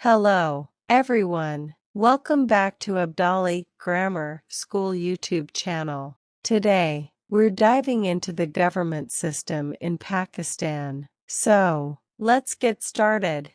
Hello, everyone. Welcome back to Abdali Grammar School YouTube channel. Today, we're diving into the government system in Pakistan. So, let's get started.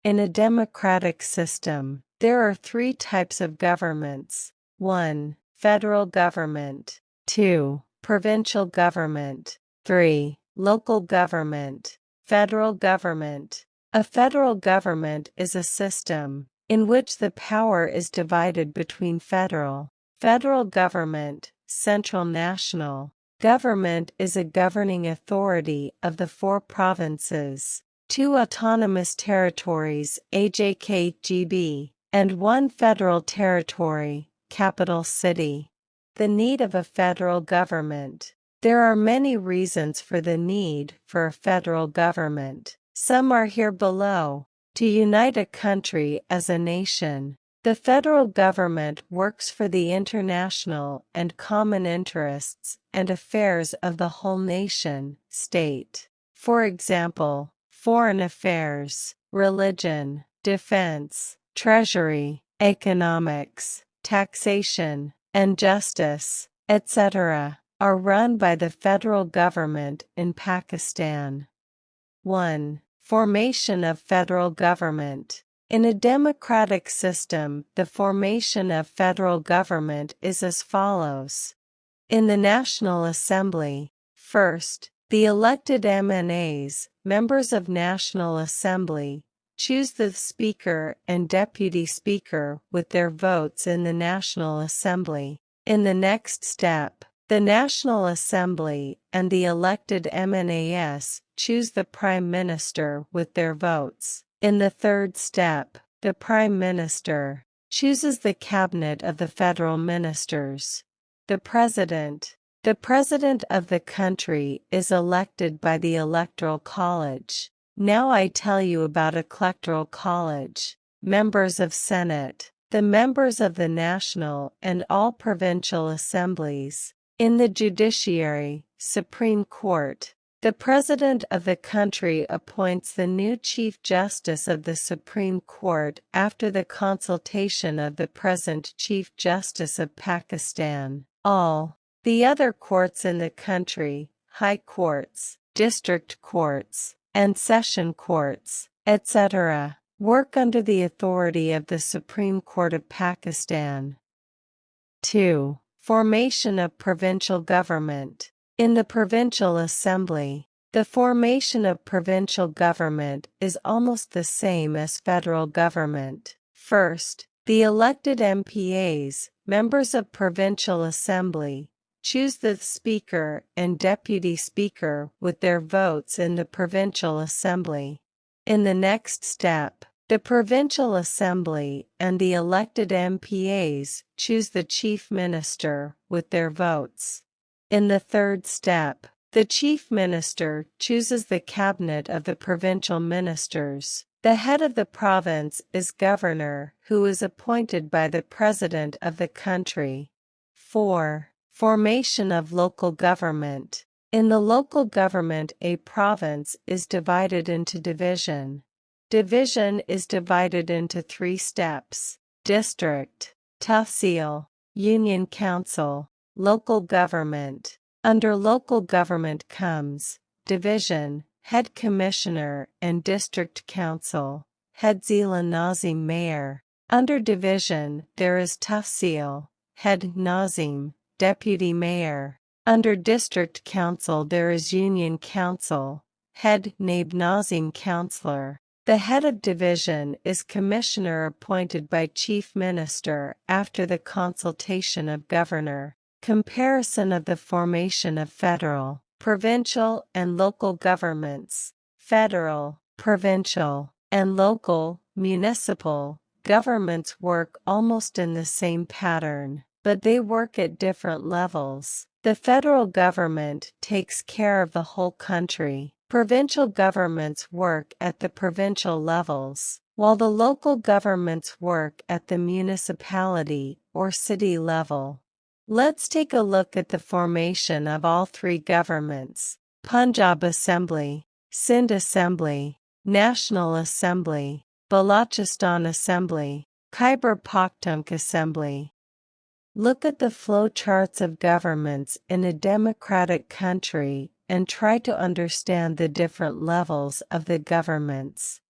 In a democratic system, there are three types of governments. 1. Federal government. 2. Provincial government. 3. Local government. Federal government. A federal government is a system in which the power is divided between federal government, central national government is a governing authority of the 4 provinces, 2 autonomous territories AJKGB, and 1 federal territory, capital city. The need of a federal government. There are many reasons for the need for a federal government. Some are here below. To unite a country as a nation. The federal government works for the international and common interests and affairs of the whole nation, state. For example, foreign affairs, religion, defense, treasury, economics, taxation, and justice, etc., are run by the federal government in Pakistan. 1. Formation of federal government. In a democratic system, the formation of federal government is as follows. In the National Assembly, first, the elected MNAs, members of National Assembly, choose the Speaker and Deputy Speaker with their votes in the National Assembly. In the next step, the National Assembly and the elected MNAs choose the Prime Minister with their votes. In the third step, the Prime Minister chooses the Cabinet of the Federal Ministers. The President of the country is elected by the Electoral College. Now I tell you about Electoral College. Members of Senate, the members of the National and all provincial assemblies. In the judiciary, Supreme Court, the President of the country appoints the new Chief Justice of the Supreme Court after the consultation of the present Chief Justice of Pakistan. All the other courts in the country, high courts, district courts, and session courts, etc., work under the authority of the Supreme Court of Pakistan. 2. Formation of provincial government. In the provincial assembly, the formation of provincial government is almost the same as federal government. First, the elected MPAs, members of provincial assembly, choose the Speaker and Deputy Speaker with their votes in the provincial assembly. In the next step, the provincial assembly and the elected MPAs choose the Chief Minister with their votes. In the third step, the Chief Minister chooses the Cabinet of the provincial ministers. The head of the province is governor, who is appointed by the President of the country. 4. Formation of local government. In the local government, a province is divided into division. Division is divided into 3 steps: district, tahsil, union council, local government. Under local government comes division, head commissioner and district council, head Zila Nazim mayor. Under division there is tahsil, head Nazim, deputy mayor. Under district council there is union council, head Naib Nazim councillor. The head of division is commissioner appointed by Chief Minister after the consultation of governor. Comparison of the formation of federal, provincial and local governments. Federal, provincial, and local, municipal, governments work almost in the same pattern, but they work at different levels. The federal government takes care of the whole country. Provincial governments work at the provincial levels, while the local governments work at the municipality or city level. Let's take a look at the formation of all 3 governments: Punjab Assembly, Sindh Assembly, National Assembly. Balochistan Assembly, Khyber Pakhtunkhwa Assembly. Look at the flow charts of governments in a democratic country and try to understand the different levels of the governments.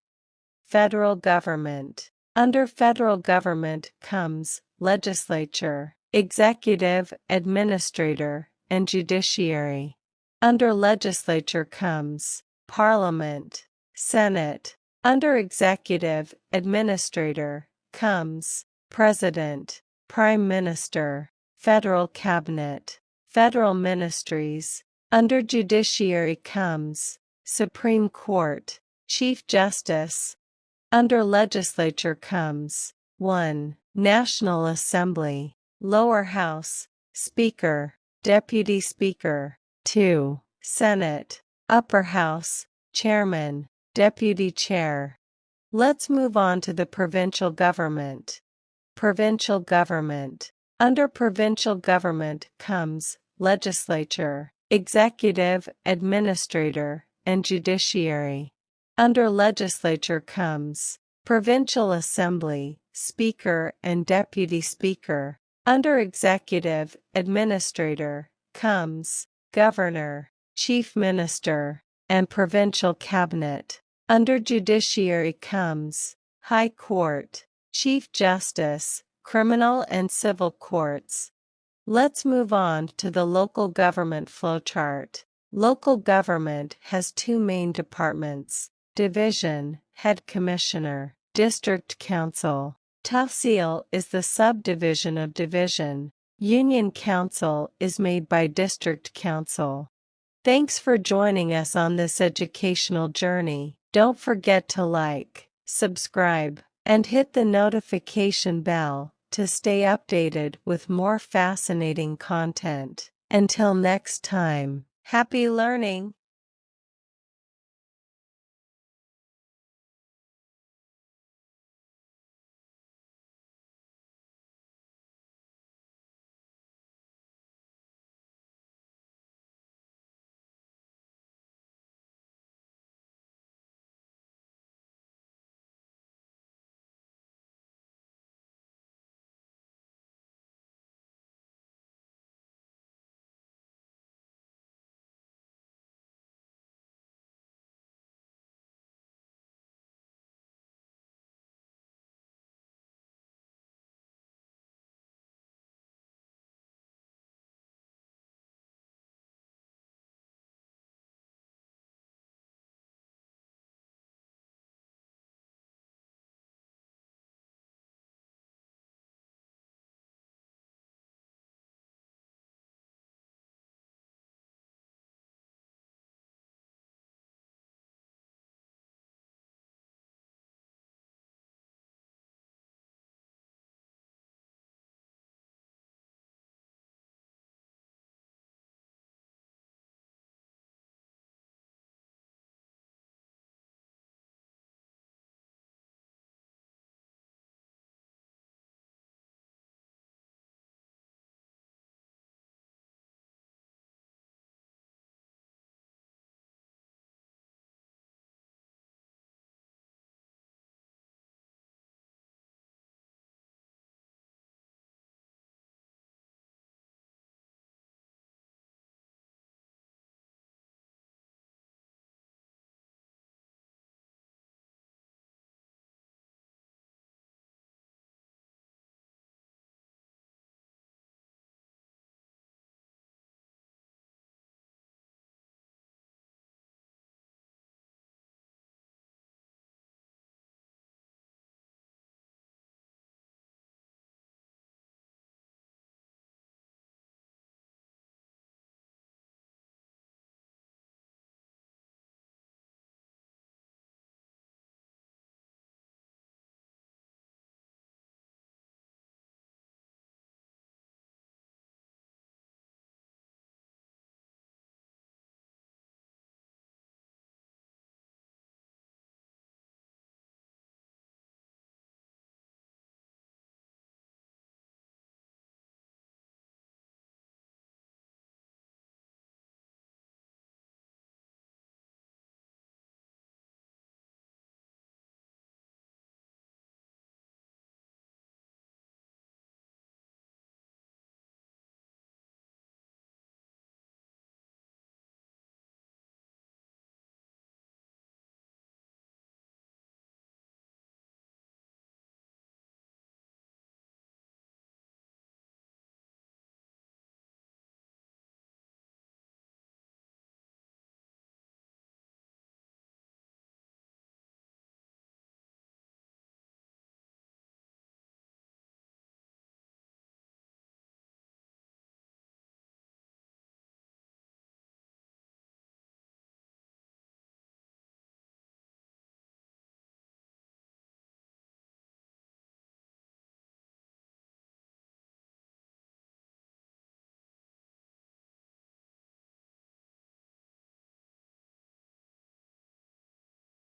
Federal government. Under federal government comes legislature, executive, administrator, and judiciary. Under legislature comes parliament, senate. Under executive, administrator comes president, prime minister, federal cabinet, federal ministries. Under judiciary comes Supreme Court, Chief Justice. Under legislature comes 1. National Assembly, Lower House, Speaker, Deputy Speaker. 2. Senate, Upper House, Chairman, Deputy Chair. Let's move on to the provincial government. Provincial government. Under provincial government comes legislature, executive, administrator, and judiciary. Under legislature comes provincial assembly, speaker and deputy speaker. Under executive, administrator comes governor, chief minister, and provincial cabinet. Under judiciary comes high court, chief justice, criminal and civil courts. Let's move on to the local government flowchart. Local government has two main departments: division, head commissioner, district council. Tahsil is the subdivision of division. Union council is made by district council. Thanks for joining us on this educational journey. Don't forget to like, subscribe, and hit the notification bell to stay updated with more fascinating content. Until next time, happy learning!